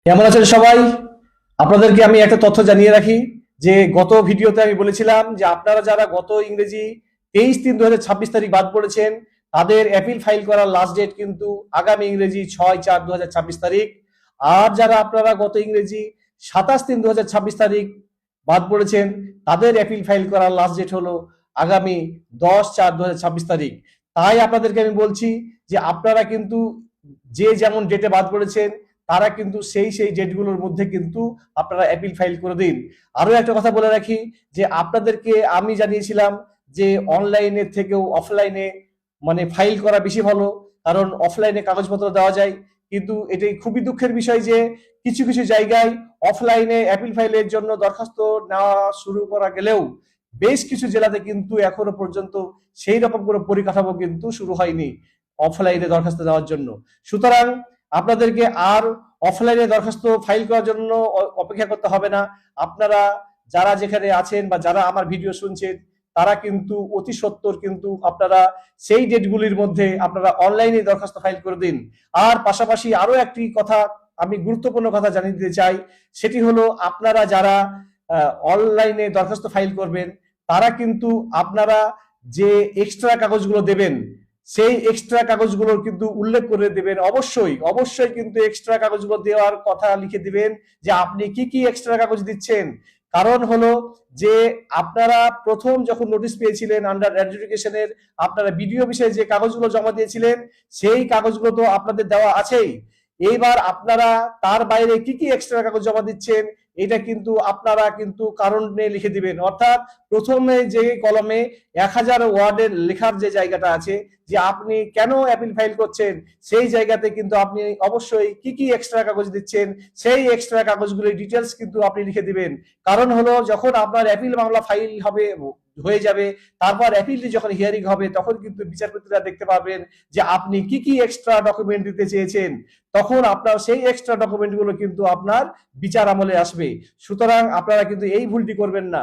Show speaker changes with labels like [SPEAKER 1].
[SPEAKER 1] কেমন আছেন সবাই? আপনাদেরকে আমি একটা তথ্য জানিয়ে রাখি যে গত ভিডিওতে আমি বলেছিলাম যে আপনারা যারা গত ইংরেজি 23/3/2026 বাদ পড়েছেন তাদের অ্যাপিল ফাইল করার লাস্ট ডেট কিন্তু আগামী ইংরেজি 6/4/2026। আর যারা আপনারা গত ইংরেজি 27/3/2026 বাদ পড়েছেন তাদের অ্যাপিল ফাইল করার লাস্ট ডেট হলো আগামী 10/4/2026। তাই আপনাদেরকে আমি বলছি যে আপনারা কিন্তু যে যেমন ডেটে বাদ পড়েছেন তারা কিন্তু সেই ডেটগুলোর মধ্যে কিন্তু আপনারা অ্যাপিল ফাইল করে দিন। আরো একটা কথা বলে রাখি যে আপনাদেরকে আমি জানিয়েছিলাম যে অনলাইনের থেকেও অফলাইনে মানে ফাইল করা বেশি ভালো, কারণ অফলাইনে কাগজপত্র দেওয়া যায়। কিন্তু এটাই খুবই দুঃখের বিষয় যে কিছু কিছু জায়গায় অফলাইনে অ্যাপিল ফাইলের জন্য দরখাস্ত নেওয়া শুরু করা গেলেও বেশ কিছু জেলাতে কিন্তু এখনো পর্যন্ত সেই রকম কোনো পরিকাঠামো কিন্তু শুরু হয়নি অফলাইনে দরখাস্ত দেওয়ার জন্য। সুতরাং আপনাদেরকে আর অফলাইনে দরখাস্ত ফাইল করার জন্য অপেক্ষা করতে হবে না। আপনারা যারা যেখানে আছেন বা যারা আমার ভিডিও শুনছেন তারা কিন্তু অতি সত্বর কিন্তু আপনারা সেই ডেটগুলির মধ্যে আপনারা অনলাইনে দরখাস্ত ফাইল করে দিন। আর পাশাপাশি আরো একটি কথা আমি গুরুত্বপূর্ণ কথা জানিয়ে দিতে চাই, সেটি হলো আপনারা যারা অনলাইনে দরখাস্ত ফাইল করবেন তারা কিন্তু আপনারা যে এক্সট্রা কাগজগুলো দেবেন সেই এক্সট্রা কাগজগুলোর কিন্তু উল্লেখ করে দেবেন। অবশ্যই অবশ্যই কিন্তু এক্সট্রা কাগজগুলো দেওয়ার কথা লিখে দিবেন যে আপনি কি কি এক্সট্রা কাগজ দিচ্ছেন। কারণ হলো যে আপনারা প্রথম যখন নোটিশ পেয়েছিলেন আন্ডার এডুকেশনের আপনারা বিডিও অফিসে যে কাগজগুলো জমা দিয়েছিলেন সেই কাগজগুলো তো আপনাদের দেওয়া আছেই। এইবার আপনারা তার বাইরে কি কি এক্সট্রা কাগজ জমা দিচ্ছেন এটা কিন্তু আপনারা কিন্তু কারণে লিখে দিবেন। অর্থাৎ প্রথমে যে কলমে 1000 ওয়ার্ডের লেখার যে জায়গাটা আছে যে আপনি কেন অ্যাপিল ফাইল করছেন সেই জায়গাতে কিন্তু আপনি অবশ্যই কি কি এক্সট্রা কাগজ দিচ্ছেন সেই এক্সট্রা কাগজগুলোর ডিটেলস কিন্তু আপনি লিখে দিবেন। কারণ হলো যখন আপনার অ্যাপিল মামলা ফাইল হবে হয়ে যাবে, তারপর অ্যাপিলটি যখন হিয়ারিং হবে তখন কিন্তু বিচারপতিরা দেখতে পাবেন যে আপনি কি কি এক্সট্রা ডকুমেন্ট দিতে চেয়েছেন, তখন আপনার সেই এক্সট্রা ডকুমেন্টগুলো কিন্তু আপনার বিচার আমলে আসবে। সুতরাং আপনারা কিন্তু এই ভুলটি করবেন না।